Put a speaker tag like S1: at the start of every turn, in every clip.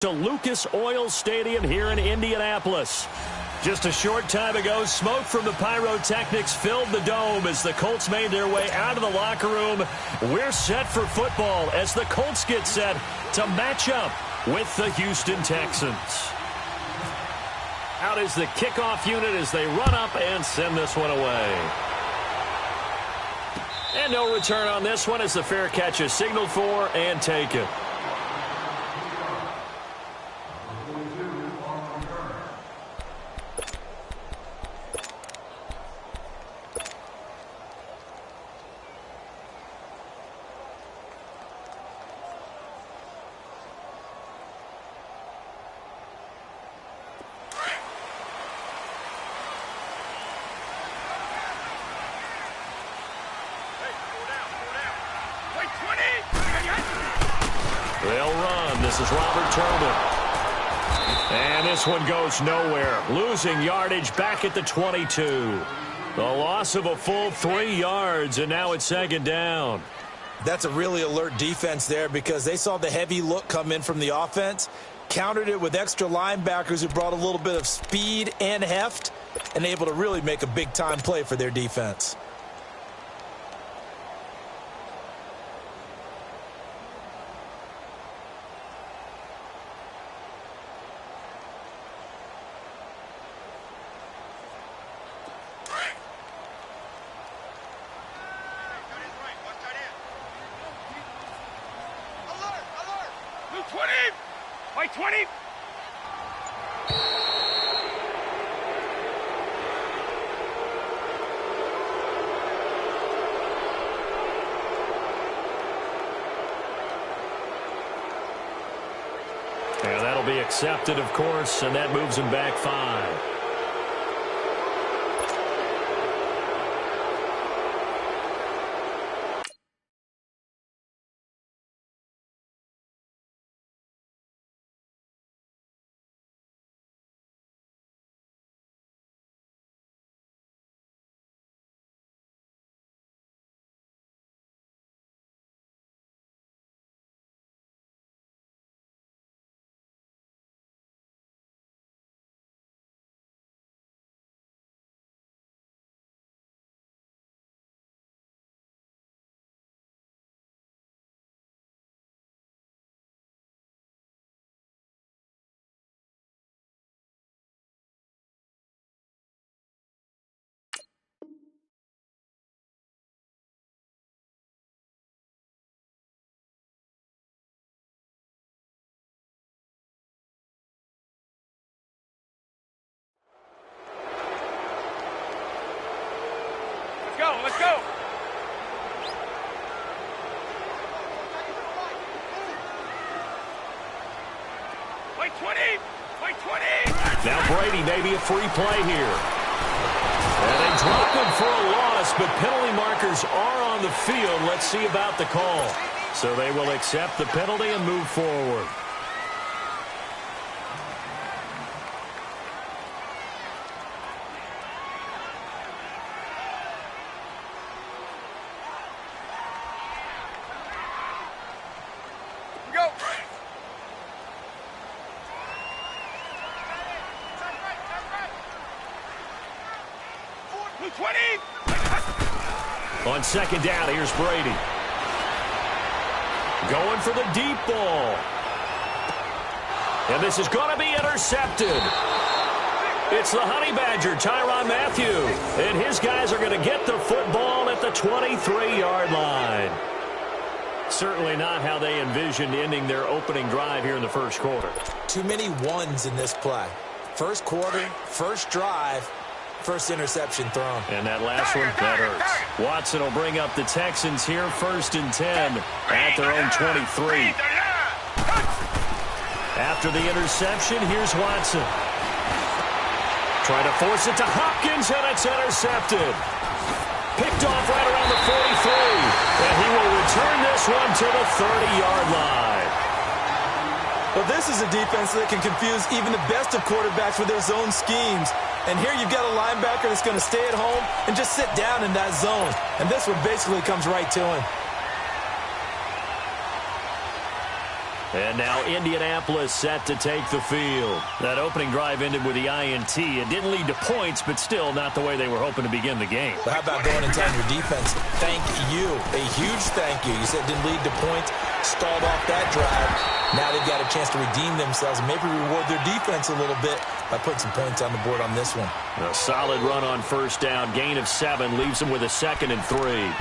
S1: To Lucas Oil Stadium here in Indianapolis. Just a short time ago, smoke from the pyrotechnics filled the dome as the Colts made their way out of the locker room. We're set for football as the Colts get set to match up with the Houston Texans. Out is the kickoff unit as they run up and send this one away. And no return on this one as the fair catch is signaled for and taken. They'll run. This is Robert Turbin. And this one goes nowhere. Losing yardage back at the 22. The loss of a full 3 yards, and now it's second down.
S2: That's a really alert defense there because they saw the heavy look come in from the offense, countered it with extra linebackers who brought a little bit of speed and heft, and able to really make a big-time play for their defense.
S1: And that'll be accepted, of course, and that moves him back 5.
S3: Let's go. Play 20. Play 20.
S1: Now Brady, maybe a free play here. And they drop him for a loss, but penalty markers are on the field. Let's see about the call. So they will accept the penalty and move forward. On second down, here's Brady. Going for the deep ball. And this is going to be intercepted. It's the Honey Badger, Tyrann Mathieu. And his guys are going to get the football at the 23-yard line. Certainly not how they envisioned ending their opening drive here in the first quarter.
S2: Too many ones in this play. First quarter, first drive, first interception thrown.
S1: And that last one, that hurts. Watson will bring up the Texans here, 1st and 10 at their own 23. After the interception, here's Watson. Trying to force it to Hopkins, and it's intercepted. Picked off right around the 43. And he will return this one to the 30-yard line.
S4: Well, this is a defense that can confuse even the best of quarterbacks with their zone schemes. And here you've got a linebacker that's going to stay at home and just sit down in that zone. And this one basically comes right to him.
S1: And now Indianapolis set to take the field. That opening drive ended with the INT. It didn't lead to points, but still not the way they were hoping to begin the game.
S2: But how about going and telling your defense, thank you, a huge thank you. You said it didn't lead to points, stalled off that drive. Now they've got a chance to redeem themselves and maybe reward their defense a little bit by putting some points on the board on this one.
S1: A solid run on first down. Gain of 7 leaves them with a 2nd and 3.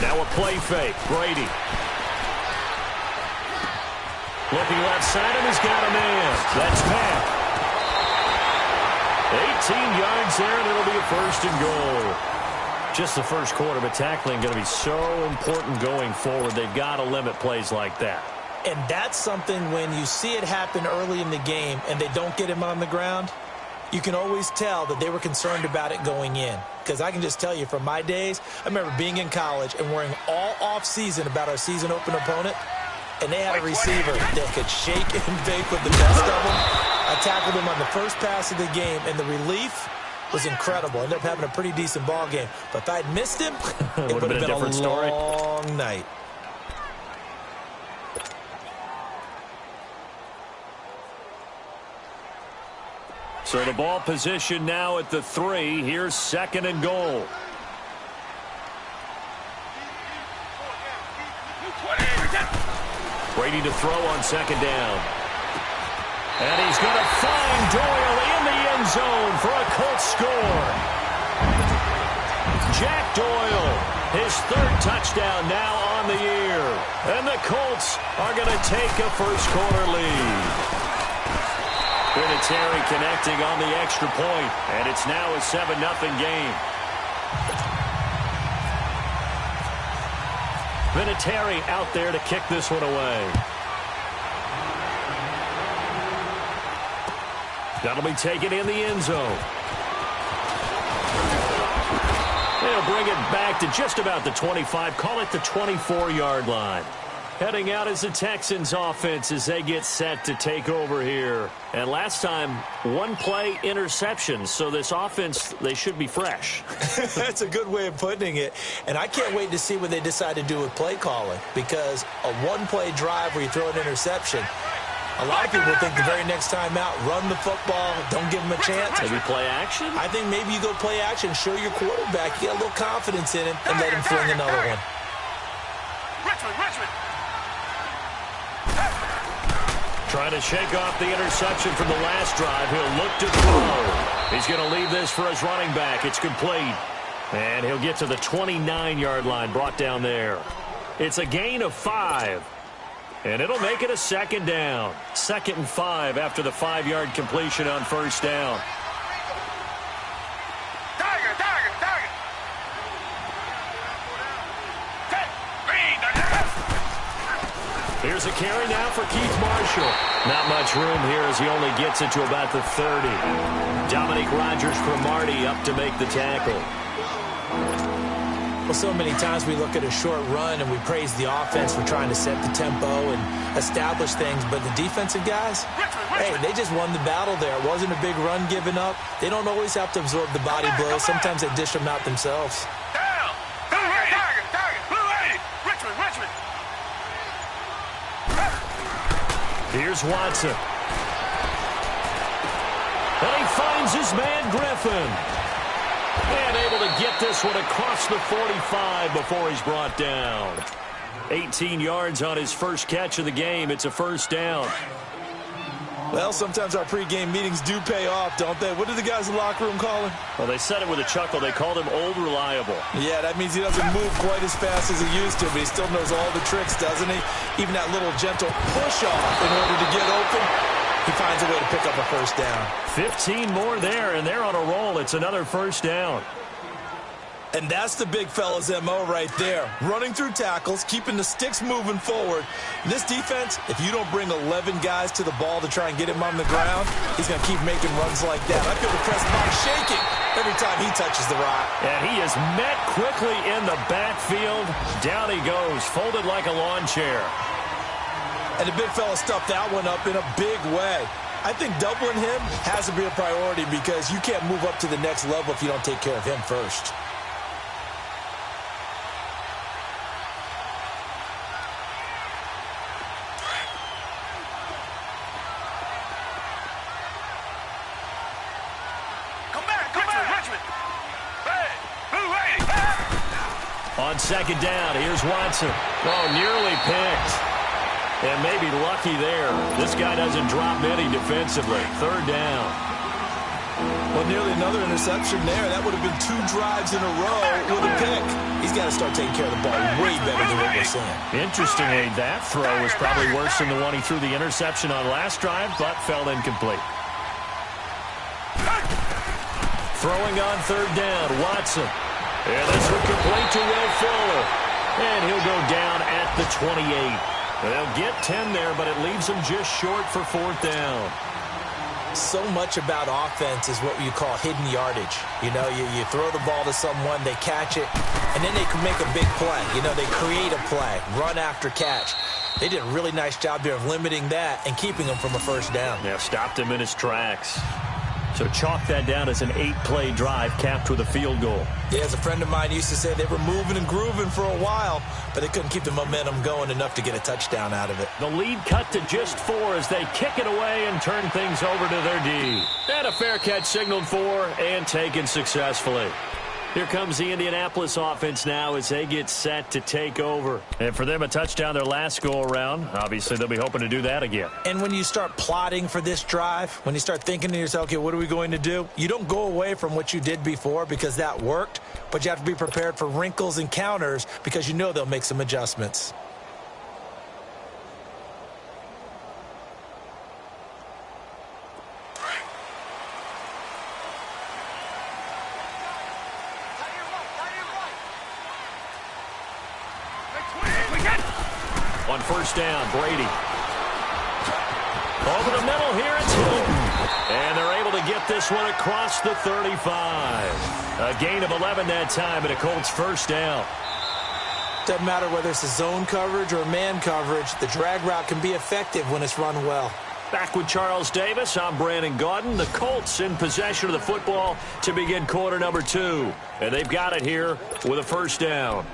S1: Now a play fake. Brady. Looking left side of him, he's got a man. That's Matt. 18 yards there, and it'll be a 1st and goal. Just the first quarter, but tackling going to be so important going forward. They've got to limit plays like that.
S2: And that's something when you see it happen early in the game and they don't get him on the ground, you can always tell that they were concerned about it going in. Because I can just tell you from my days, I remember being in college and worrying all off-season about our season opener opponent, and they had a receiver that could shake and bake with the best of them. I tackled him on the first pass of the game, and the relief was incredible. Ended up having a pretty decent ball game. But if I'd missed him, it would have been a long night.
S1: So the ball position now at the 3. Here's 2nd and goal. Brady to throw on 2nd down. And he's going to find Doyle in the end zone for a Colts score. Jack Doyle, his 3rd touchdown now on the year. And the Colts are going to take a first quarter lead. Vinatieri connecting on the extra point, and it's now a 7-0 game. Vinatieri out there to kick this one away. That'll be taken in the end zone. They'll bring it back to just about the 25, call it the 24-yard line. Heading out as the Texans offense as they get set to take over here. And last time, 1-play interception. So this offense, they should be fresh.
S2: That's a good way of putting it. And I can't wait to see what they decide to do with play calling. Because a 1-play drive where you throw an interception, a lot of people think the very next time out, run the football, don't give them a chance.
S1: Maybe play action?
S2: I think maybe you go play action, show your quarterback, you get a little confidence in him, and let him fling another one.
S3: Richmond.
S1: Trying to shake off the interception from the last drive. He'll look to throw. He's going to leave this for his running back. It's complete. And he'll get to the 29-yard line, brought down there. It's a gain of 5. And it'll make it a 2nd down. 2nd and 5 after the 5-yard completion on first down. Here's a carry now for Keith Marshall. Not much room here as he only gets it to about the 30. Dominique Rodgers-Cromartie up to make the tackle.
S2: Well, so many times we look at a short run and we praise the offense for trying to set the tempo and establish things, but the defensive guys, hey, they just won the battle there. It wasn't a big run given up. They don't always have to absorb the body blows. Sometimes they dish them out themselves.
S1: Here's Watson. And he finds his man Griffin. And able to get this one across the 45 before he's brought down. 18 yards on his first catch of the game. It's a first down.
S4: Well, sometimes our pregame meetings do pay off, don't they? What did the guys in the locker room call him?
S1: Well, they said it with a chuckle. They called him Old Reliable.
S4: Yeah, that means he doesn't move quite as fast as he used to, but he still knows all the tricks, doesn't he? Even that little gentle push-off in order to get open, he finds a way to pick up a first down.
S1: 15 more there, and they're on a roll. It's another first down.
S4: And that's the big fella's MO right there. Running through tackles, keeping the sticks moving forward. This defense, if you don't bring 11 guys to the ball to try and get him on the ground, he's going to keep making runs like that. I feel the press box shaking.
S2: every time he touches the rock.
S1: And he is met quickly in the backfield. Down he goes, folded like a lawn chair.
S2: And the big fella stuffed that one up in a big way. I think doubling him has to be a priority because you can't move up to the next level if you don't take care of him first.
S1: On second down, here's Watson. Oh, nearly picked. And maybe lucky there. This guy doesn't drop many defensively. Third down.
S2: Well, nearly another interception there. That would have been 2 drives in a row with a pick. He's got to start taking care of the ball way better than what we're seeing.
S1: Interestingly, that throw was probably worse than the one he threw the interception on last drive, but fell incomplete. Throwing on third down, Watson. And this one complete to Will Fuller. And he'll go down at the 28. They'll get 10 there, but it leaves them just short for fourth down.
S2: So much about offense is what you call hidden yardage. You know, you throw the ball to someone, they catch it, and then they can make a big play. You know, they create a play, run after catch. They did a really nice job there of limiting that and keeping him from a first down.
S1: Yeah, stopped him in his tracks. So chalk that down as an 8-play drive capped with a field goal.
S2: Yeah, as a friend of mine used to say, they were moving and grooving for a while, but they couldn't keep the momentum going enough to get a touchdown out of it.
S1: The lead cut to just 4 as they kick it away and turn things over to their D. And a fair catch signaled for and taken successfully. Here comes the Indianapolis offense now as they get set to take over. And for them, a touchdown their last go-around. Obviously, they'll be hoping to do that again.
S2: And when you start plotting for this drive, when you start thinking to yourself, okay, what are we going to do? You don't go away from what you did before because that worked, but you have to be prepared for wrinkles and counters because you know they'll make some adjustments.
S1: On first down, Brady. Over the middle here, it's Hilton. And they're able to get this one across the 35. A gain of 11 that time, and a Colts first down.
S2: Doesn't matter whether it's a zone coverage or man coverage, the drag route can be effective when it's run well.
S1: Back with Charles Davis, I'm Brandon Gaudin. The Colts in possession of the football to begin quarter number 2. And they've got it here with a first down.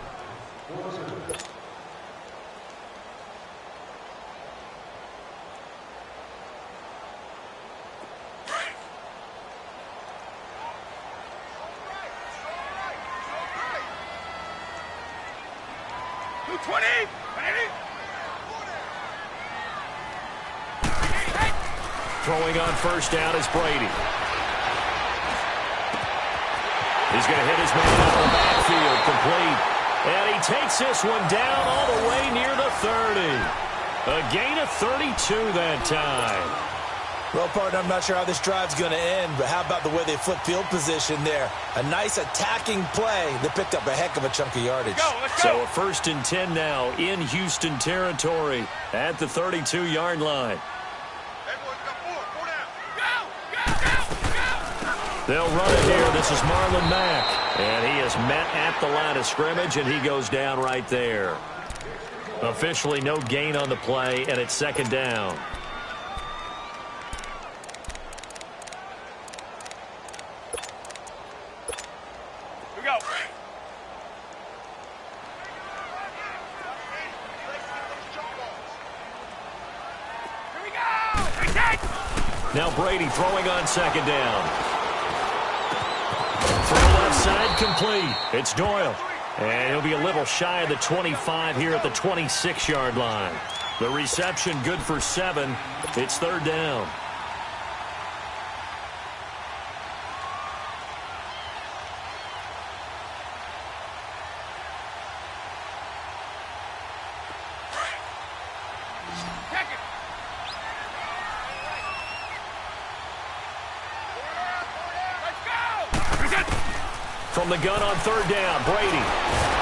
S1: Throwing on first down is Brady. He's going to hit his man out of the backfield, complete. And he takes this one down all the way near the 30. A gain of 32 that time.
S2: Well, partner, I'm not sure how this drive's going to end, but how about the way they flip field position there? A nice attacking play that picked up a heck of a chunk of yardage.
S3: Let's go.
S1: So a first and 10 now in Houston territory at the 32-yard line. They'll run it here. This is Marlon Mack. And he is met at the line of scrimmage, and he goes down right there. Officially no gain on the play, and it's second down.
S3: Here we go. Here we go.
S1: Now Brady throwing on second down. From the left side, complete. It's Doyle. And he'll be a little shy of the 25 here at the 26-yard line. The reception good for 7. It's third down. From the gun on third down, Brady.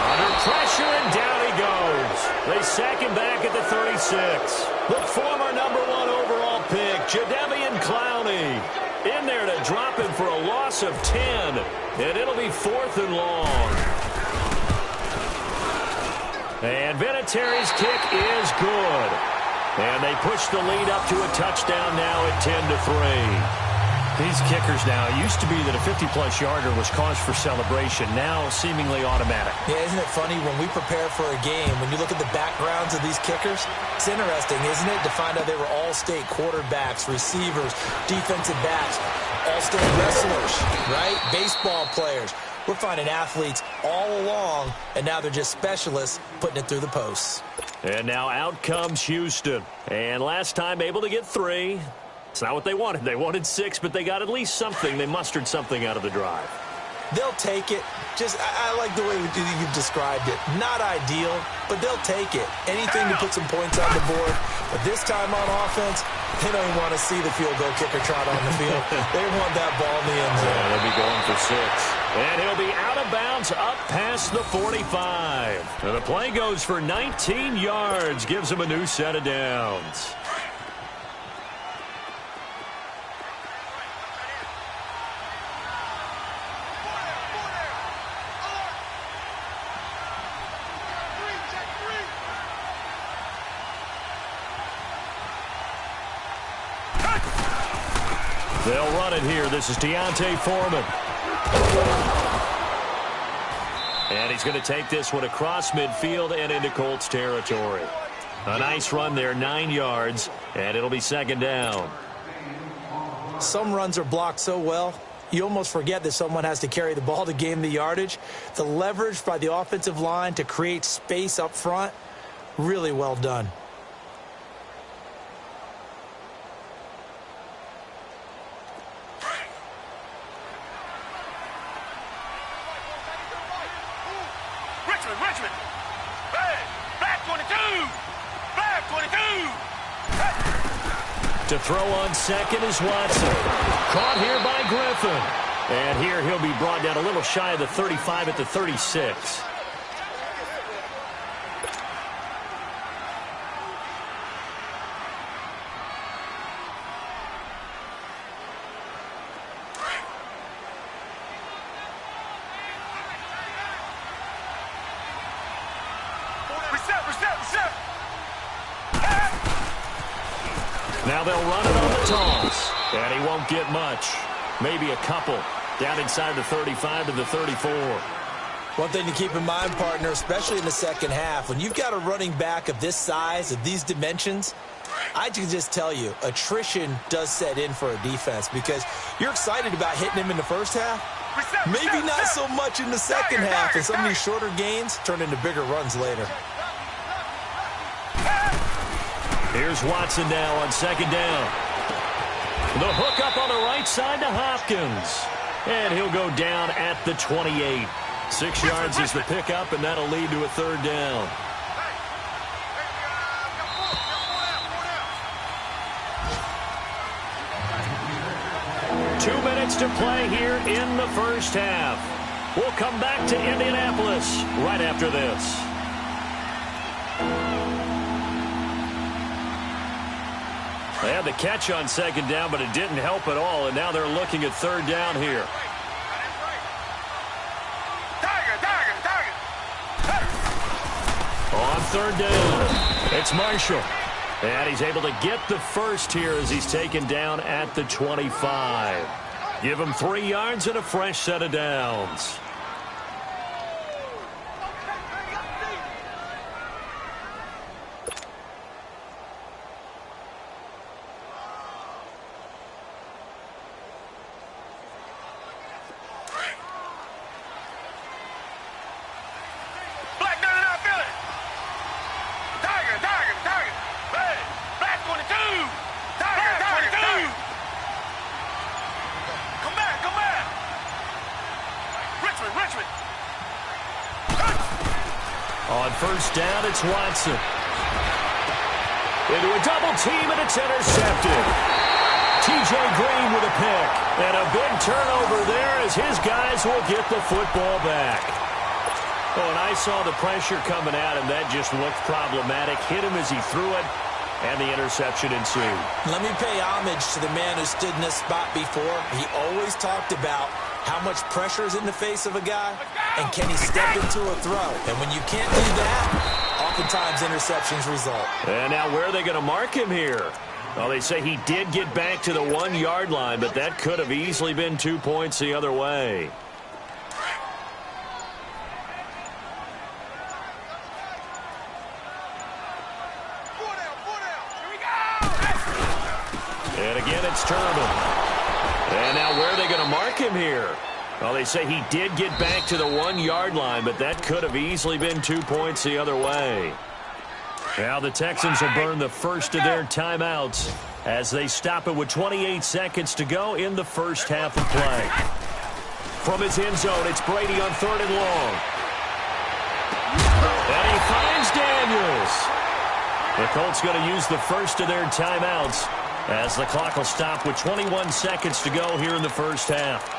S1: Under pressure, and down he goes. They sack him back at the 36. The former #1 overall pick, Jadeveon Clowney. In there to drop him for a loss of 10. And it'll be 4th and long. And Vinatieri's kick is good. And they push the lead up to a touchdown now at 10-3.
S5: These kickers now, it used to be that a 50-plus yarder was cause for celebration. Now seemingly automatic.
S2: Yeah, isn't it funny when we prepare for a game, when you look at the backgrounds of these kickers, it's interesting, isn't it, to find out they were all-state quarterbacks, receivers, defensive backs, all-state wrestlers, right? Baseball players. We're finding athletes all along, and now they're just specialists putting it through the posts.
S1: And now out comes Houston. And last time able to get 3. It's not what they wanted. They wanted 6, but they got at least something. They mustered something out of the drive.
S2: They'll take it. I like the way you've described it. Not ideal, but they'll take it. Anything to put some points on the board. But this time on offense, they don't even want to see the field goal kicker trot on the field. They want that ball in the end zone.
S1: Yeah, they'll be going for 6. And he'll be out of bounds up past the 45. And the play goes for 19 yards. Gives him a new set of downs. They'll run it here. This is Deontay Foreman. And he's going to take this one across midfield and into Colts territory. A nice run there, 9 yards, and it'll be 2nd down.
S2: Some runs are blocked so well, you almost forget that someone has to carry the ball to gain the yardage. The leverage by the offensive line to create space up front, really well done.
S3: Richmond. Hey, back 22. Back 22. Hey.
S1: To throw on second is Watson. Caught here by Griffin. And here he'll be brought down a little shy of the 35 at the 36. Now they'll run it on the toss. And he won't get much. Maybe a couple. Down inside the 35 to the 34.
S2: One thing to keep in mind, partner, especially in the second half, when you've got a running back of this size, of these dimensions, I can just tell you, attrition does set in for a defense because you're excited about hitting him in the first half. Maybe not so much in the second half, and some of these shorter gains turn into bigger runs later.
S1: Here's Watson now on second down. The hook up on the right side to Hopkins. And he'll go down at the 28. 6 yards is the pickup, and that'll lead to a third down. Two minutes to play here in the first half. We'll come back to Indianapolis right after this. They had the catch on second down, but it didn't help at all, and now they're looking at third down here. On third down, it's Marshall. And he's able to get the first here as he's taken down at the 25. Give him 3 yards and a fresh set of downs. On first down, it's Watson. Into a double team, and it's intercepted. T.J. Green with a pick. And a big turnover there as his guys will get the football back. Oh, and I saw the pressure coming at him. That just looked problematic. Hit him as he threw it. and the interception ensued.
S2: Let me pay homage to the man who stood in this spot before. He always talked about how much pressure is in the face of a guy, and can he step into a throw? And when you can't do that, oftentimes interceptions result.
S1: And now where are they going to mark him here? Well, they say he did get back to the 1-yard line, but that could have easily been 2 points the other way. And again, it's Turman. And now where are they going to mark him here? Well, they say he did get back to the 1-yard line, but that could have easily been 2 points the other way. Now the Texans will burn the first of their timeouts as they stop it with 28 seconds to go in the first half of play. From his end zone, it's Brady on 3rd and long. And he finds Daniels. The Colts going to use the first of their timeouts as the clock will stop with 21 seconds to go here in the first half.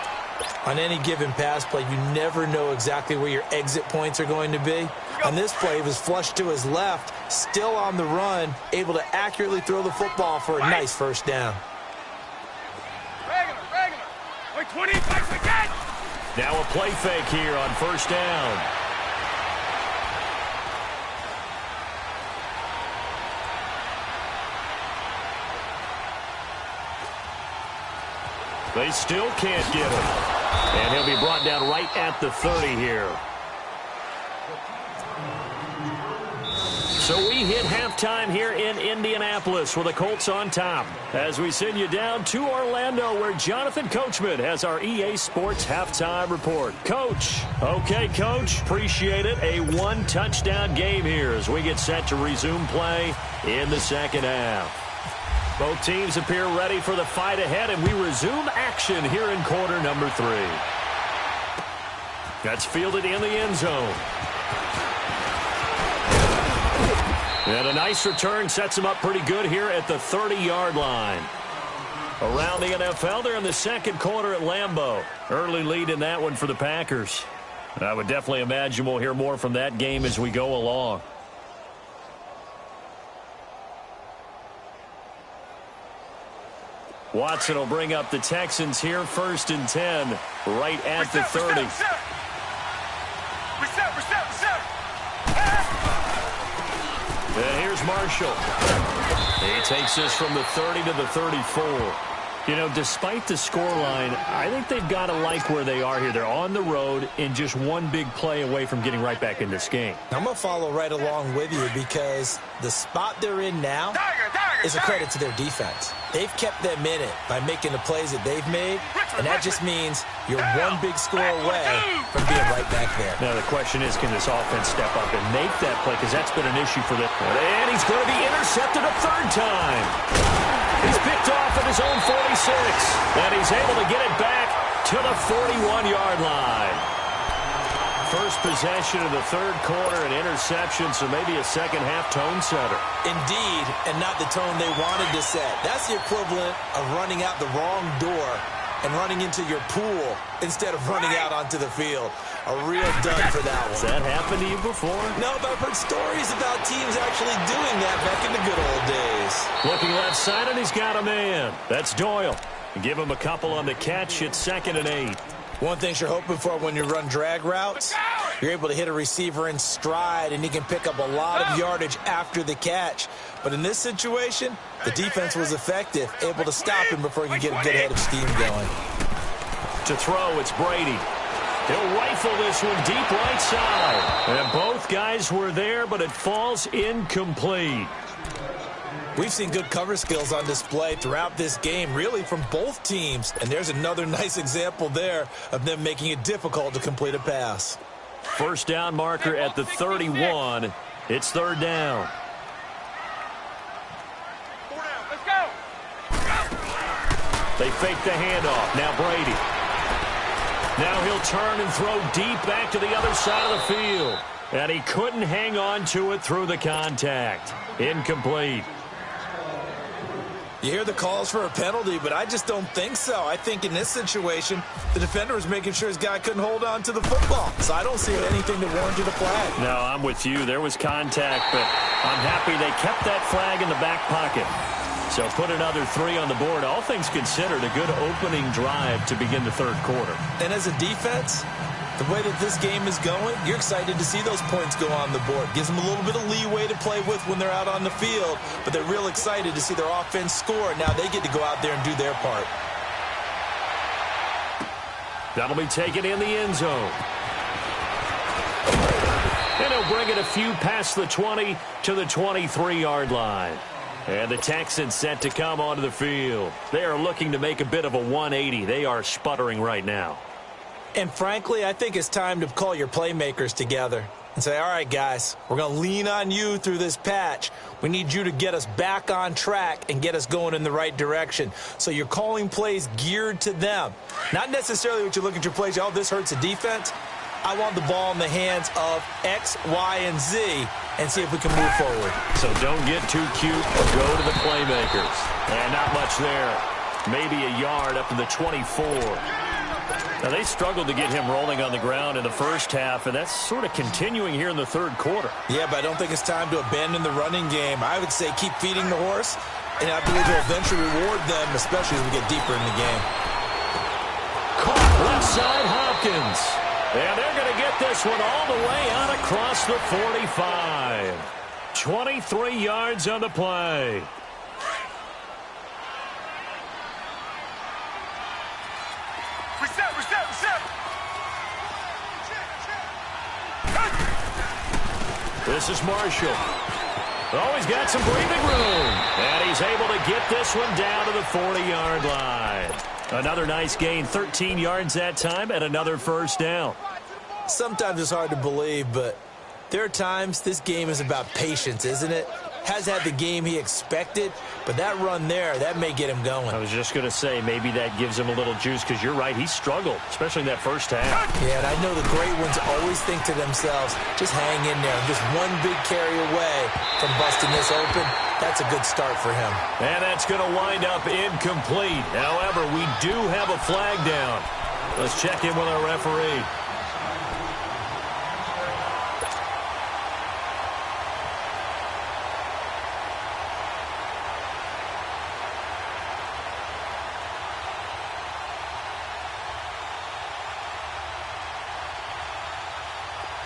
S2: On any given pass play, you never know exactly where your exit points are going to be. On this play, he was flushed to his left, still on the run, able to accurately throw the football for a nice first down.
S3: Regular. Wait, 20 points again.
S1: Now a play fake here on first down. They still can't get him. And he'll be brought down right at the 30 here. So we hit halftime here in Indianapolis with the Colts on top as we send you down to Orlando where Jonathan Coachman has our EA Sports halftime report. Coach. Okay, Coach. Appreciate it. A 1-touchdown game here as we get set to resume play in the second half. Both teams appear ready for the fight ahead, and we resume action here in quarter number 3. That's fielded in the end zone. And a nice return sets him up pretty good here at the 30-yard line. Around the NFL, they're in the second quarter at Lambeau. Early lead in that one for the Packers. I would definitely imagine we'll hear more from that game as we go along. Watson will bring up the Texans here, 1st and 10, right at the 30.
S3: Reset.
S1: And here's Marshall. He takes this from the 30 to the 34. You know, despite the scoreline, I think they've got to like where they are here. They're on the road and just one big play away from getting right back in this game.
S2: I'm going to follow right along with you because the spot they're in now is a credit to their defense. They've kept them in it by making the plays that they've made, and that just means you're one big score away from being right back there.
S1: Now, the question is, can this offense step up and make that play? Because that's been an issue for them. And he's going to be intercepted a 3rd time. He's picked off at his own 46, and he's able to get it back to the 41-yard line. First possession of the 3rd quarter, an interception, so maybe a second-half tone setter.
S2: Indeed, and not the tone they wanted to set. That's the equivalent of running out the wrong door and running into your pool instead of running out onto the field. A real dud for that one.
S1: Has that happened to you before?
S2: No, but I've heard stories about teams actually doing that back in the good old days.
S1: Looking left side, and he's got a man. That's Doyle. Give him a couple on the catch. It's 2nd and 8.
S2: One thing you're hoping for when you run drag routes, you're able to hit a receiver in stride, and he can pick up a lot of yardage after the catch. But in this situation, the defense was effective, able to stop him before he could get a good head of steam going.
S1: To throw, it's Brady. He'll rifle this one deep right side. And both guys were there, but it falls incomplete.
S2: We've seen good cover skills on display throughout this game, really from both teams. And there's another nice example there of them making it difficult to complete a pass.
S1: First down marker at the 31. It's 3rd down.
S3: Let's go.
S1: They fake the handoff. Now Brady. Now he'll turn and throw deep back to the other side of the field. And he couldn't hang on to it through the contact. Incomplete.
S2: You hear the calls for a penalty, but I just don't think so. I think in this situation, the defender was making sure his guy couldn't hold on to the football. So I don't see anything that warranted a flag.
S1: No, I'm with you. There was contact, but I'm happy they kept that flag in the back pocket. So put another 3 on the board. All things considered, a good opening drive to begin the third quarter.
S2: And as a defense, the way that this game is going, you're excited to see those points go on the board. Gives them a little bit of leeway to play with when they're out on the field, but they're real excited to see their offense score. Now they get to go out there and do their part.
S1: That'll be taken in the end zone. And he'll bring it a few past the 20 to the 23-yard line. And the Texans set to come onto the field. They are looking to make a bit of a 180. They are sputtering right now.
S2: And frankly, I think it's time to call your playmakers together and say, all right, guys, we're going to lean on you through this patch. We need you to get us back on track and get us going in the right direction. So you're calling plays geared to them. Not necessarily what you look at your plays, oh, this hurts the defense. I want the ball in the hands of X, Y, and Z and see if we can move forward.
S1: So don't get too cute or go to the playmakers. And not much there. Maybe a yard up to the 24. Now, they struggled to get him rolling on the ground in the first half, and that's sort of continuing here in the third quarter.
S2: Yeah, but I don't think it's time to abandon the running game. I would say keep feeding the horse, and I believe they'll eventually reward them, especially as we get deeper in the game.
S1: Caught left side Hopkins. And they're going to get this one all the way out across the 45. 23 yards on the play. This is Marshall. Oh, he's got some breathing room. And he's able to get this one down to the 40-yard line. Another nice gain, 13 yards that time, and another first down.
S2: Sometimes it's hard to believe, but there are times this game is about patience, isn't it? Has had the game he expected, but that run there, that may get him going.
S1: I was just going to say, maybe that gives him a little juice, because you're right, he struggled, especially in that first half.
S2: Yeah, and I know the great ones always think to themselves, just hang in there. Just one big carry away from busting this open. That's a good start for him.
S1: And that's going to wind up incomplete. However, we do have a flag down. Let's check in with our referee.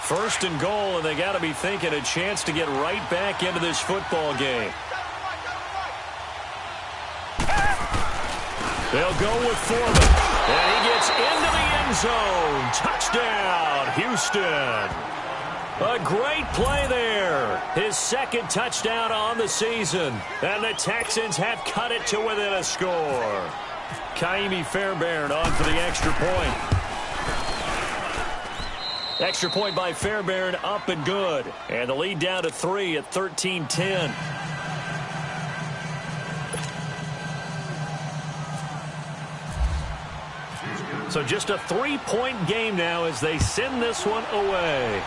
S1: First and goal, and they got to be thinking a chance to get right back into this football game. They'll go with Foreman, and he gets into the end zone. Touchdown, Houston. A great play there. His second touchdown on the season, and the Texans have cut it to within a score. Kaimi Fairbairn on for the extra point. Extra point by Fairbairn, up and good. And the lead down to 3 at 13-10. So just a 3-point game now as they send this one away.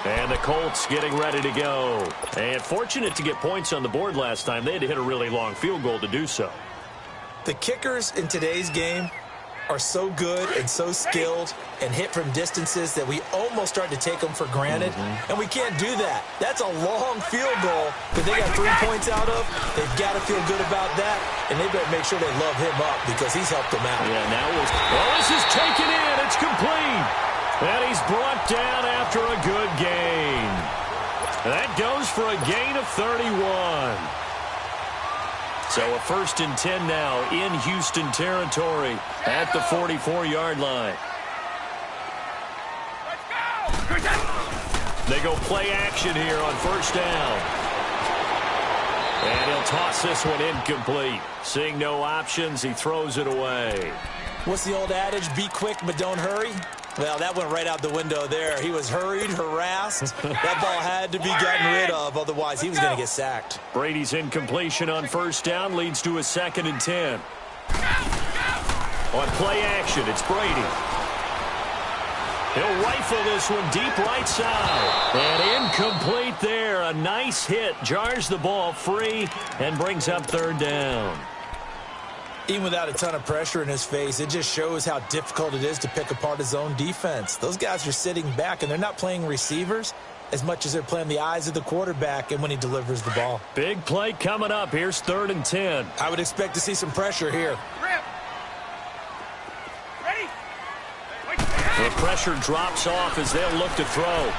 S1: And the Colts getting ready to go. And fortunate to get points on the board last time. They had to hit a really long field goal to do so.
S2: The kickers in today's game are so good and so skilled and hit from distances that we almost start to take them for granted. And we can't do that. That's a long field goal that they got 3 points out of. They've got to feel good about that, and they better make sure they love him up because he's helped them out.
S1: Yeah, now this is taken in. It's complete. And he's brought down after a good gain. That goes for a gain of 31. So a 1st and 10 now in Houston territory at the 44-yard line. They go play action here on first down. And he'll toss this one incomplete. Seeing no options, he throws it away.
S2: What's the old adage? Be quick, but don't hurry. Well, that went right out the window there. He was hurried, harassed. That ball had to be gotten rid of, otherwise he was going to get sacked.
S1: Brady's incompletion on first down leads to a 2nd and 10. On play action, it's Brady. He'll rifle this one deep right side. And incomplete there. A nice hit. Jars the ball free and brings up third down.
S2: Even without a ton of pressure in his face, it just shows how difficult it is to pick apart his own defense. Those guys are sitting back, and they're not playing receivers as much as they're playing the eyes of the quarterback and when he delivers the ball.
S1: Big play coming up. Here's 3rd and 10.
S2: I would expect to see some pressure here.
S3: Ready?
S1: The pressure drops off as they'll look to throw.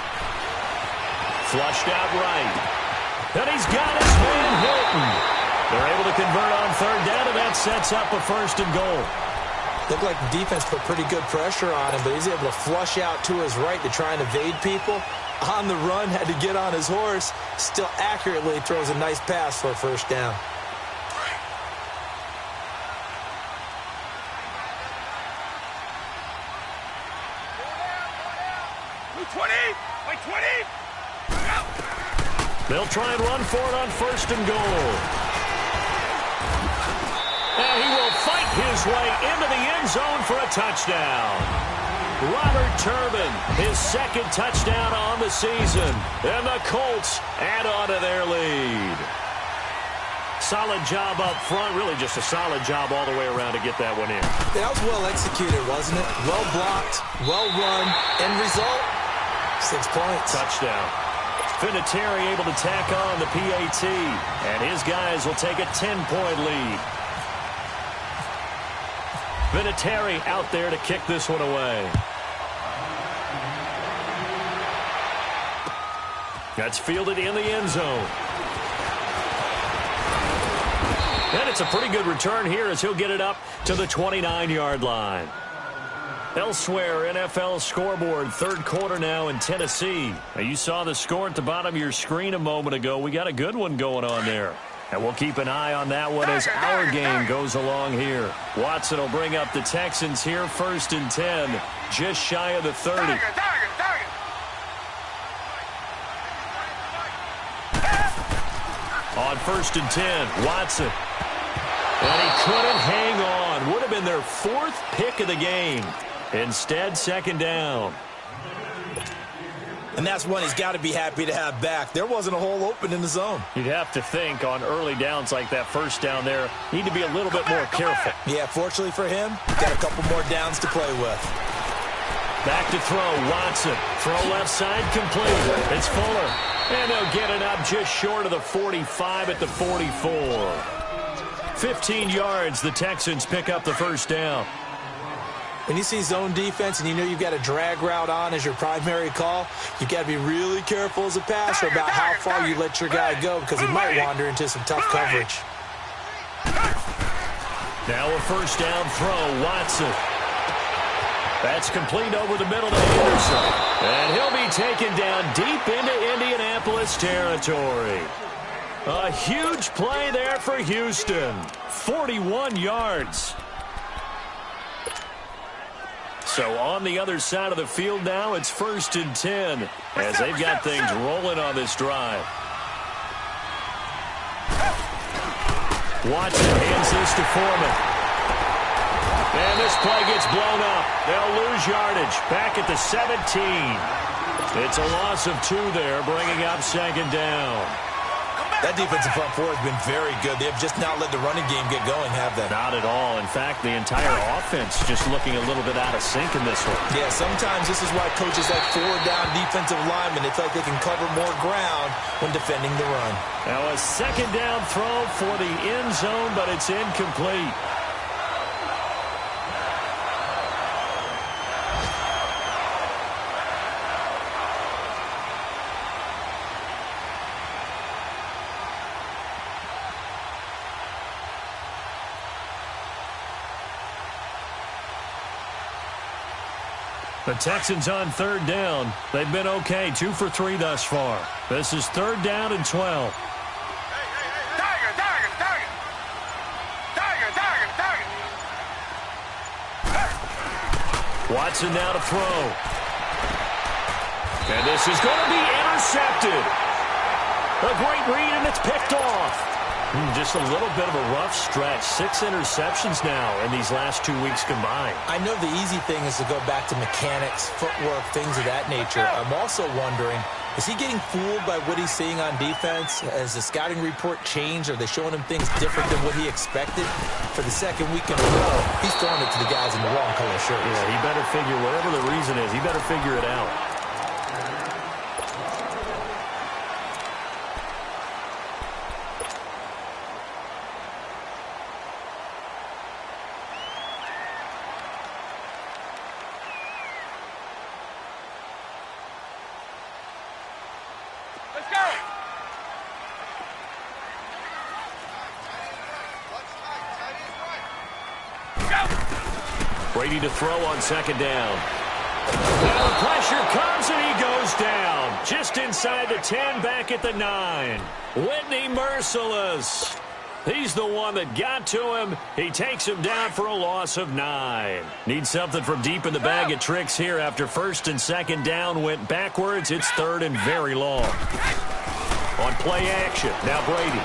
S1: Flushed out right. And he's got his man Hilton. They're able to convert on 3rd down, and that sets up a 1st and goal.
S2: Looked like the defense put pretty good pressure on him, but he's able to flush out to his right to try and evade people. On the run, had to get on his horse. Still accurately throws a nice pass for a 1st down.
S1: They'll try and run for it on 1st and goal. And he will fight his way into the end zone for a touchdown. Robert Turbin, his 2nd touchdown on the season. And the Colts add on to their lead. Solid job up front. Really just a solid job all the way around to get that one in.
S2: That was well executed, wasn't it? Well blocked, well run. End result, 6 points.
S1: Touchdown. Vinatieri able to tack on the PAT. And his guys will take a 10-point lead. Vinatieri out there to kick this one away. That's fielded in the end zone. And it's a pretty good return here as he'll get it up to the 29-yard line. Elsewhere, NFL scoreboard, 3rd quarter now in Tennessee. Now, you saw the score at the bottom of your screen a moment ago. We got a good one going on there. And we'll keep an eye on that one as our game goes along here. Watson will bring up the Texans here, 1st and 10, just shy of the 30. On 1st and 10, Watson. And he couldn't hang on. Would have been their 4th pick of the game. Instead, 2nd down.
S2: And that's one he's got to be happy to have back. There wasn't a hole open in the zone.
S1: You'd have to think on early downs like that 1st down there, need to be a little bit more careful.
S2: Yeah, fortunately for him, got a couple more downs to play with.
S1: Back to throw, Watson. Throw left side, complete. It's Fuller. And they'll get it up just short of the 45 at the 44. 15 yards, the Texans pick up the 1st down.
S2: When you see zone defense and you know you've got a drag route on as your primary call, you've got to be really careful as a passer about how far you let your guy go because he might wander into some tough coverage.
S1: Now a 1st down throw, Watson. That's complete over the middle to Anderson. And he'll be taken down deep into Indianapolis territory. A huge play there for Houston. 41 yards. So on the other side of the field now, it's 1st and 10 as they've got things rolling on this drive. Watson hands this to Foreman. And this play gets blown up. They'll lose yardage. Back at the 17. It's a loss of 2 there, bringing up 2nd down.
S2: That defensive front four has been very good. They have just not let the running game get going, have they?
S1: Not at all. In fact, the entire offense just looking a little bit out of sync in this one.
S2: Yeah, sometimes this is why coaches like 4-down defensive linemen, they feel like they can cover more ground when defending the run.
S1: Now a 2nd down throw for the end zone, but it's incomplete. The Texans on 3rd down. They've been okay, 2 for 3 thus far. This is 3rd down and 12. Watson now to throw. And this is going to be intercepted. A great read, and it's picked off. Just a little bit of a rough stretch. 6 interceptions now in these last 2 weeks combined.
S2: I know the easy thing is to go back to mechanics, footwork, things of that nature. I'm also wondering, is he getting fooled by what he's seeing on defense? Has the scouting report changed? Are they showing him things different than what he expected? For the second week in a row, he's throwing it to the guys in the wrong color shirts.
S1: Yeah, he better figure, whatever the reason is, he better figure it out.
S3: Let's go!
S1: Brady to throw on second down. Now the pressure comes and he goes down. Just inside the 10, back at the 9. Whitney merciless. He's the one that got to him. He takes him down for a loss of 9. Needs something from deep in the bag of tricks here after first and second down went backwards. It's third and very long. On play action, now Brady.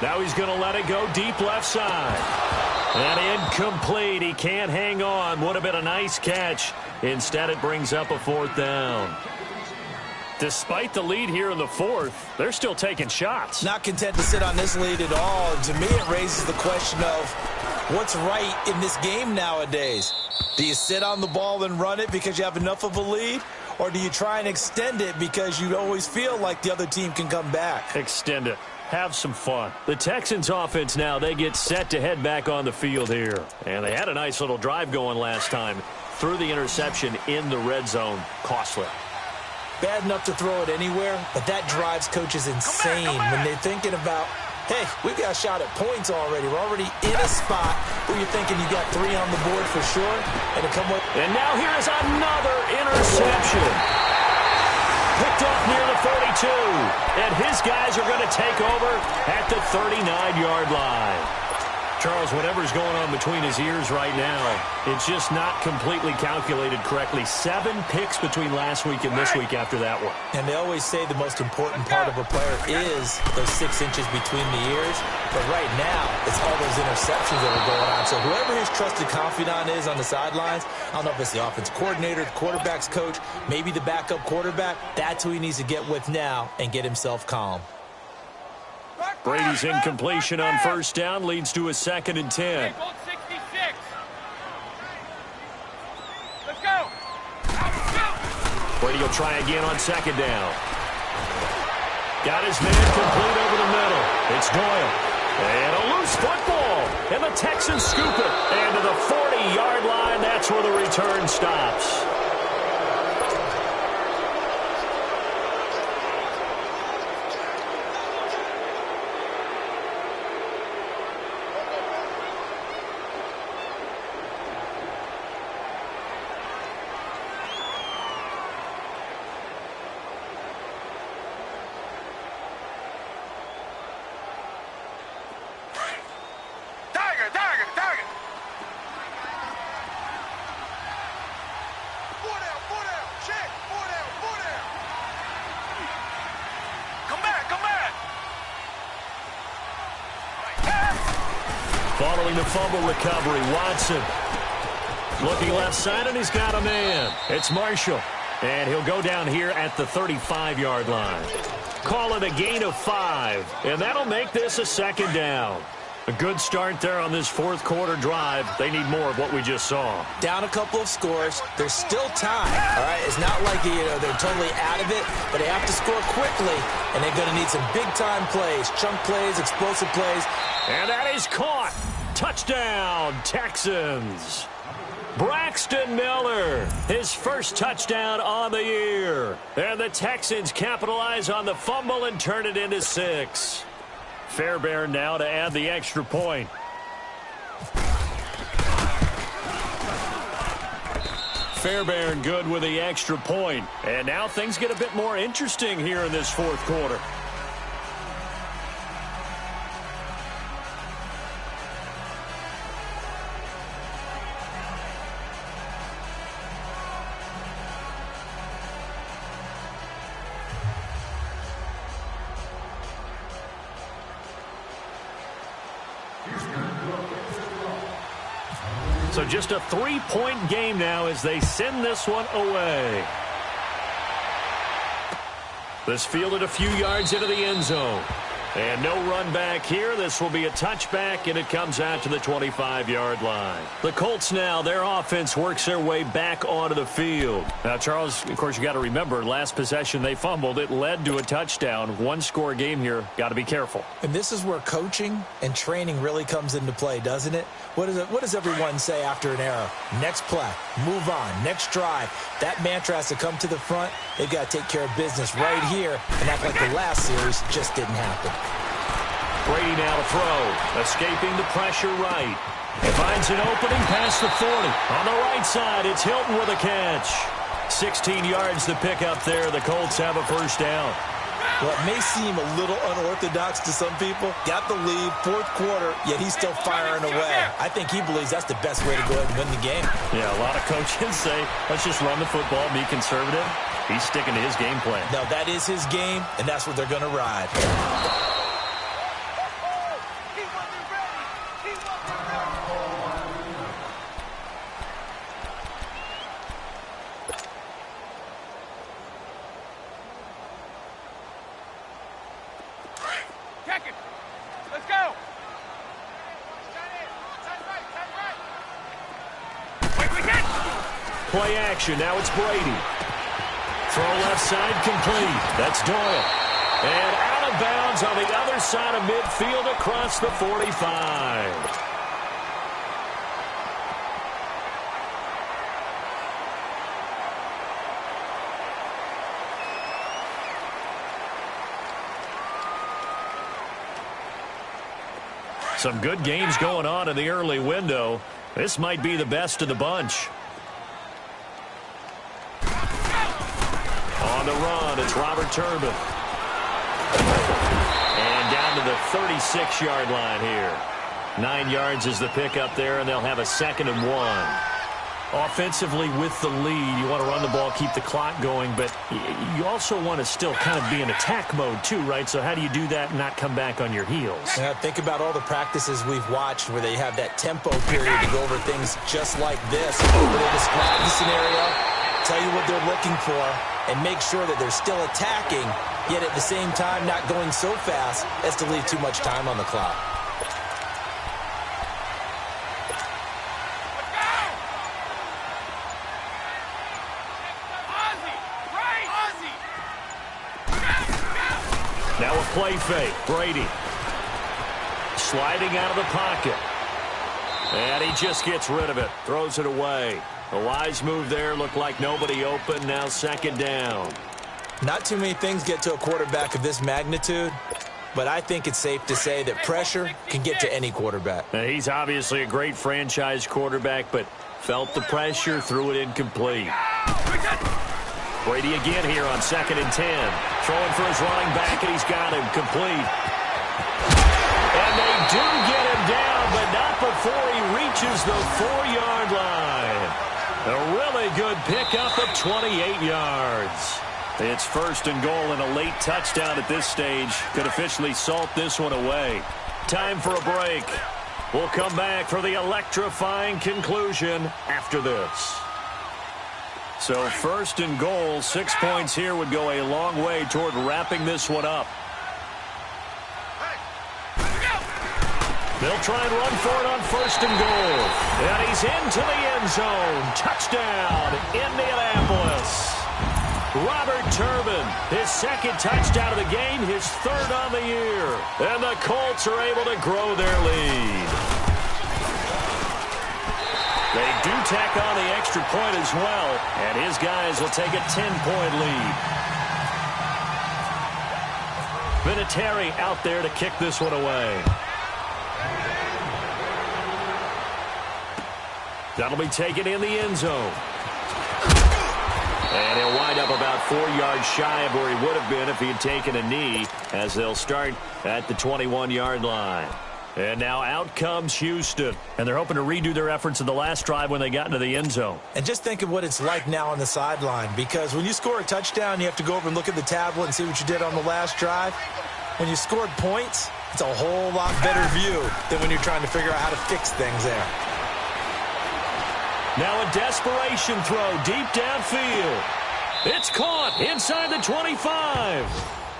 S1: Now he's going to let it go deep left side. And incomplete. He can't hang on. Would have been a nice catch. Instead, it brings up a fourth down. Despite the lead here in the fourth, they're still taking shots.
S2: Not content to sit on this lead at all. To me, it raises the question of what's right in this game nowadays. Do you sit on the ball and run it because you have enough of a lead? Or do you try and extend it because you always feel like the other team can come back?
S1: Extend it. Have some fun. The Texans offense now, they get set to head back on the field here. And they had a nice little drive going last time. Threw the interception in the red zone. Costly.
S2: Bad enough to throw it anywhere, but that drives coaches insane when they're thinking about, hey, we've got a shot at points already. We're already in a spot where you're thinking you got 3 on the board for sure. And to come up.
S1: And now here is another interception. Picked off near the 42. And his guys are going to take over at the 39-yard line. Charles, whatever's going on between his ears right now, it's just not completely calculated correctly. 7 picks between last week and this week after that one.
S2: And they always say the most important part of a player is those 6 inches between the ears. But right now, it's all those interceptions that are going on. So whoever his trusted confidant is on the sidelines, I don't know if it's the offense coordinator, the quarterback's coach, maybe the backup quarterback, that's who he needs to get with now and get himself calm.
S1: Brady's incompletion on first down leads to a 2nd and 10.
S3: Gold 66. Let's go.
S1: Brady will try again on second down. Got his man complete over the middle. It's Doyle. And a loose football. And the Texans scoop it. And to the 40-yard line, that's where the return stops.
S3: Target. Check. 4 down. Come back.
S1: Following the fumble recovery, Watson. Looking left side, and he's got a man. It's Marshall. And he'll go down here at the 35-yard line. Call it a gain of 5. And that'll make this a 2nd down. A good start there on this fourth quarter drive. They need more of what we just saw.
S2: Down a couple of scores. There's still time. All right, it's not like they're totally out of it, but they have to score quickly, and they're going to need some big-time plays, chunk plays, explosive plays.
S1: And that is caught. Touchdown, Texans. Braxton Miller, his first touchdown on the year. And the Texans capitalize on the fumble and turn it into 6. Fairbairn now to add the extra point. Fairbairn good with the extra point. And now things get a bit more interesting here in this fourth quarter. So just a 3-point game now as they send this one away. This fielded a few yards into the end zone. And no run back here. This will be a touchback, and it comes out to the 25-yard line. The Colts now, their offense works their way back onto the field. Now, Charles, of course, you got to remember, last possession they fumbled. It led to a touchdown. One-score game here. Got to be careful.
S2: And this is where coaching and training really comes into play, doesn't it? What does everyone say after an error? Next play, move on, next drive. That mantra has to come to the front. They've got to take care of business right here and act like the last series just didn't happen.
S1: Brady now to throw. Escaping the pressure right. He finds an opening past the 40. On the right side, it's Hilton with a catch. 16 yards to pick up there. The Colts have a first down.
S2: Well, it may seem a little unorthodox to some people. Got the lead, fourth quarter, yet he's still firing away. I think he believes that's the best way to go ahead and win the game.
S1: Yeah, a lot of coaches say, let's just run the football, be conservative. He's sticking to his game plan.
S2: No, that is his game, and that's what they're going to ride.
S1: Play action. Now it's Brady. Throw left side complete. That's Doyle. And out of bounds on the other side of midfield across the 45. Some good games going on in the early window. This might be the best of the bunch. On the run, it's Robert Turbin. And down to the 36-yard line here. 9 yards is the pickup there, and they'll have a 2nd and 1. Offensively with the lead, you want to run the ball, keep the clock going, but you also want to still kind of be in attack mode too, right? So how do you do that and not come back on your heels?
S2: Yeah, think about all the practices we've watched where they have that tempo period to go over things just like this. Where they describe the scenario, tell you what they're looking for, and make sure that they're still attacking, yet at the same time not going so fast as to leave too much time on the clock.
S1: Now a play fake. Brady sliding out of the pocket. And he just gets rid of it. Throws it away. A wise move there. Looked like nobody open. Now 2nd down.
S2: Not too many things get to a quarterback of this magnitude, but I think it's safe to say that pressure can get to any quarterback.
S1: Now, he's obviously a great franchise quarterback, but felt the pressure, threw it incomplete. Brady again here on 2nd and 10. Throwing for his running back, and he's got him complete. And they do get him down, but not before he reaches the 4-yard line. A really good pickup of 28 yards. It's 1st and goal and a late touchdown at this stage. Could officially salt this one away. Time for a break. We'll come back for the electrifying conclusion after this. So 1st and goal, 6 points here would go a long way toward wrapping this one up. They'll try and run for it on 1st and goal. And he's into the end zone. Touchdown, Indianapolis. Robert Turbin, his 2nd touchdown of the game, his 3rd on the year. And the Colts are able to grow their lead. They do tack on the extra point as well, and his guys will take a 10-point lead. Vinatieri out there to kick this one away. That'll be taken in the end zone. And he'll wind up about 4 yards shy of where he would have been if he had taken a knee, as they'll start at the 21-yard line. And now out comes Houston. And they're hoping to redo their efforts in the last drive when they got into the end zone.
S2: And just think of what it's like now on the sideline, because when you score a touchdown, you have to go over and look at the tablet and see what you did on the last drive. When you scored points, it's a whole lot better view than when you're trying to figure out how to fix things there.
S1: Now a desperation throw deep downfield. It's caught inside the 25.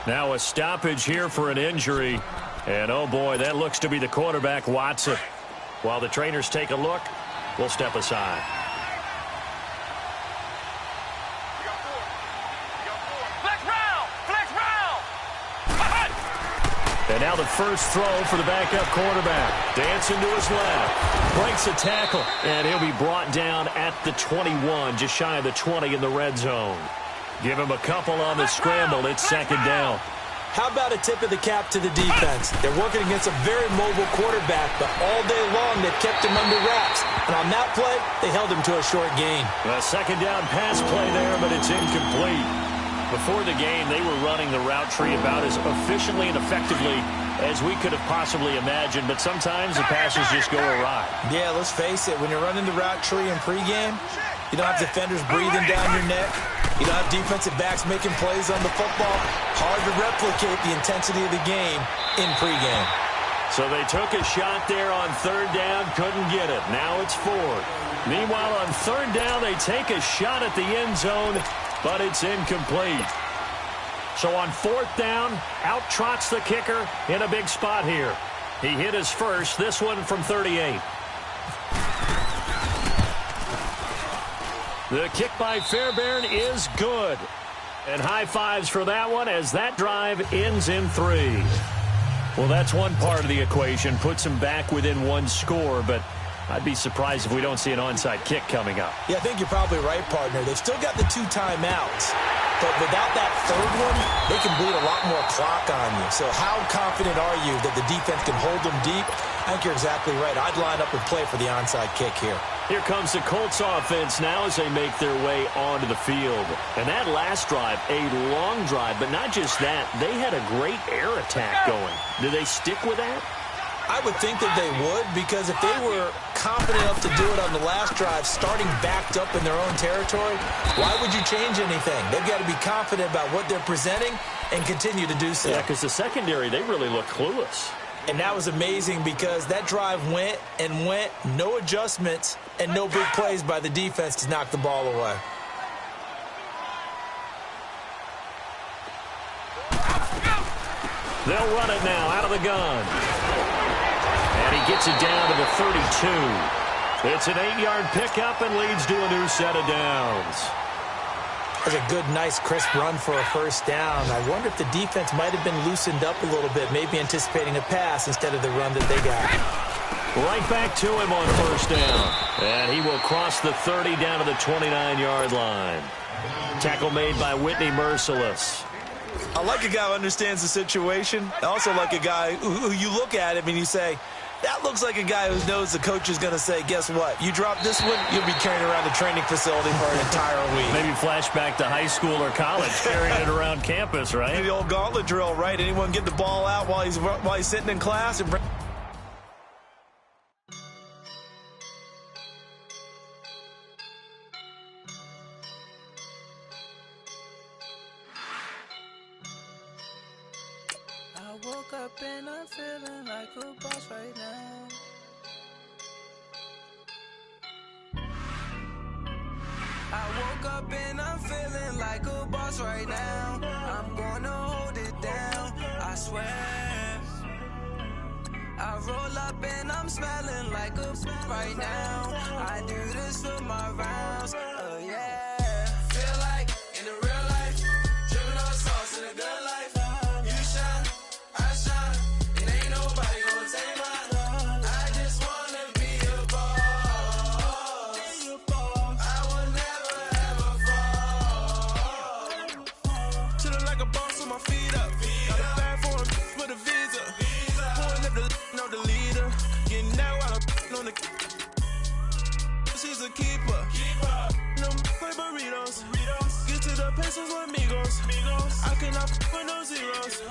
S1: Now a stoppage here for an injury. And, oh, boy, that looks to be the quarterback, Watson. While the trainers take a look, we'll step aside. And now the first throw for the backup quarterback. Dancing to his left. Breaks a tackle. And he'll be brought down at the 21, just shy of the 20 in the red zone. Give him a couple on the scramble. It's second down.
S2: How about a tip of the cap to the defense? They're working against a very mobile quarterback, but all day long they've kept him under wraps. And on that play, they held him to a short gain.
S1: A second down pass play there, but it's incomplete. Before the game, they were running the route tree about as efficiently and effectively as we could have possibly imagined, but sometimes the passes just go awry.
S2: Yeah, let's face it, when you're running the route tree in pregame, you don't have defenders breathing down your neck. You don't have defensive backs making plays on the football. Hard to replicate the intensity of the game in pregame.
S1: So they took a shot there on third down, couldn't get it. Now it's fourth. Meanwhile, on third down, they take a shot at the end zone, but it's incomplete. So on fourth down, out trots the kicker in a big spot here. He hit his first, this one from 38. The kick by Fairbairn is good. And high fives for that one as that drive ends in 3. Well, that's one part of the equation. Puts him back within one score, but I'd be surprised if we don't see an onside kick coming up.
S2: Yeah, I think you're probably right, partner. They've still got the 2 timeouts. But without that third one, they can bleed a lot more clock on you. So how confident are you that the defense can hold them deep? I think you're exactly right. I'd line up and play for the onside kick here.
S1: Here comes the Colts offense now as they make their way onto the field. And that last drive, a long drive, but not just that. They had a great air attack going. Do they stick with that?
S2: I would think that they would, because if they were confident enough to do it on the last drive, starting backed up in their own territory, why would you change anything? They've got to be confident about what they're presenting and continue to do so.
S1: Yeah, because the secondary, they really look clueless.
S2: And that was amazing because that drive went and went, no adjustments and no big plays by the defense to knock the ball away.
S1: They'll run it now out of the gun. And he gets it down to the 32. It's an 8-yard pickup and leads to a new set of downs.
S2: That's a good, nice, crisp run for a first down. I wonder if the defense might have been loosened up a little bit, maybe anticipating a pass instead of the run that they got.
S1: Right back to him on first down. And he will cross the 30 down to the 29-yard line. Tackle made by Whitney Merciless.
S2: I like a guy who understands the situation. I also like a guy who you look at him and you say, that looks like a guy who knows the coach is going to say, guess what? You drop this one, you'll be carrying around the training facility for an entire week.
S1: Maybe flashback to high school or college, carrying it around campus, right?
S2: The old gauntlet drill, right? Anyone get the ball out while he's sitting in class and bring.
S6: I woke up and I'm feeling like a boss right now. I woke up and I'm feeling like a boss right now. I'm gonna hold it down, I swear. I roll up and I'm smelling like a right now. I do this for my rounds, oh yeah. Feel like in the real life, dripping on sauce in a good life. You shine, I shine, and ain't nobody gonna take mine. I just wanna be a boss. I will never ever fall. Chillin' like a boss with my feet up. Got a bag for him with a visa. Pulling up the know the leader. Getting out while I'm on the. She's a keeper. No play burritos. Get to the pesos with amigos. I cannot with no zeros.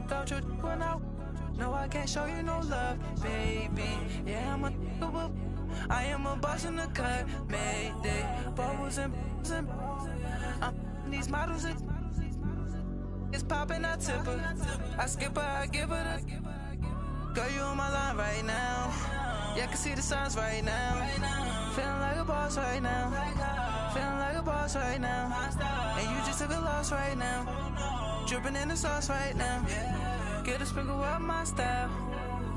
S6: Don't you run out? No, I can't show you no love, baby. Yeah, I am a boss in the cut, mayday. Bubbles and I'm these models. It's popping, I tip her. I skip her, I give her the. Girl, you on my line right now.
S7: Yeah, I can see the signs right now. Feeling like a boss right now. Feeling like a boss right now. And you just took a loss right now. Dripping in the sauce right now. Get a sprinkle up my style.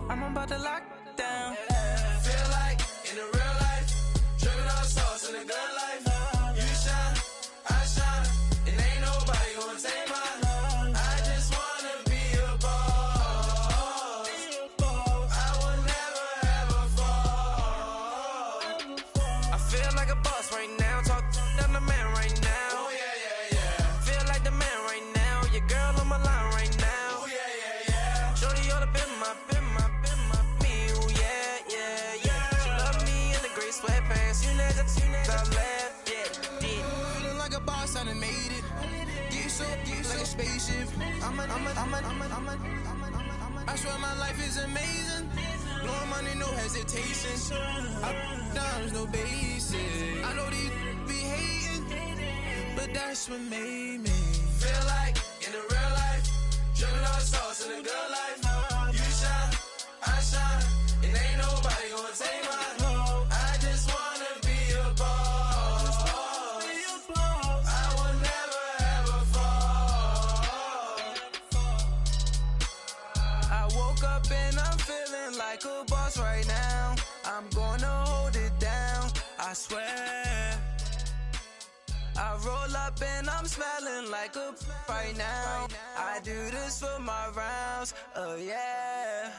S7: I'm about to lock down.
S6: Feel like in the real life, dripping on sauce in the good life. You shine, I shine, and ain't nobody gonna take mine. I just wanna be a boss. I will never ever fall.
S7: I feel like a boss right now. Talk down the man right now.
S6: Oh yeah, yeah, yeah.
S7: Feel like the man right now. Your girl on my line right now.
S6: Oh yeah, yeah, yeah.
S7: Shorty oughta been my me. Ooh yeah, yeah, yeah. She love me in the gray sweatpants. You never left, yeah, did.
S6: Feeling like a boss, I done made it. Get so like a spaceship. I swear my life is amazing. Blowing money, no hesitation. Dimes, no basic. I know these be hating, but that's what made me feel like in the real life, dripping on sauce in the good life. You shine, I shine, and ain't nobody gonna take mine. I just wanna be a boss. I will never ever fall.
S7: I woke up and I'm feeling like a boss right now. I'm gonna hold it down, I swear. I roll up and I'm smelling like a right now. I do this for my rounds, oh yeah.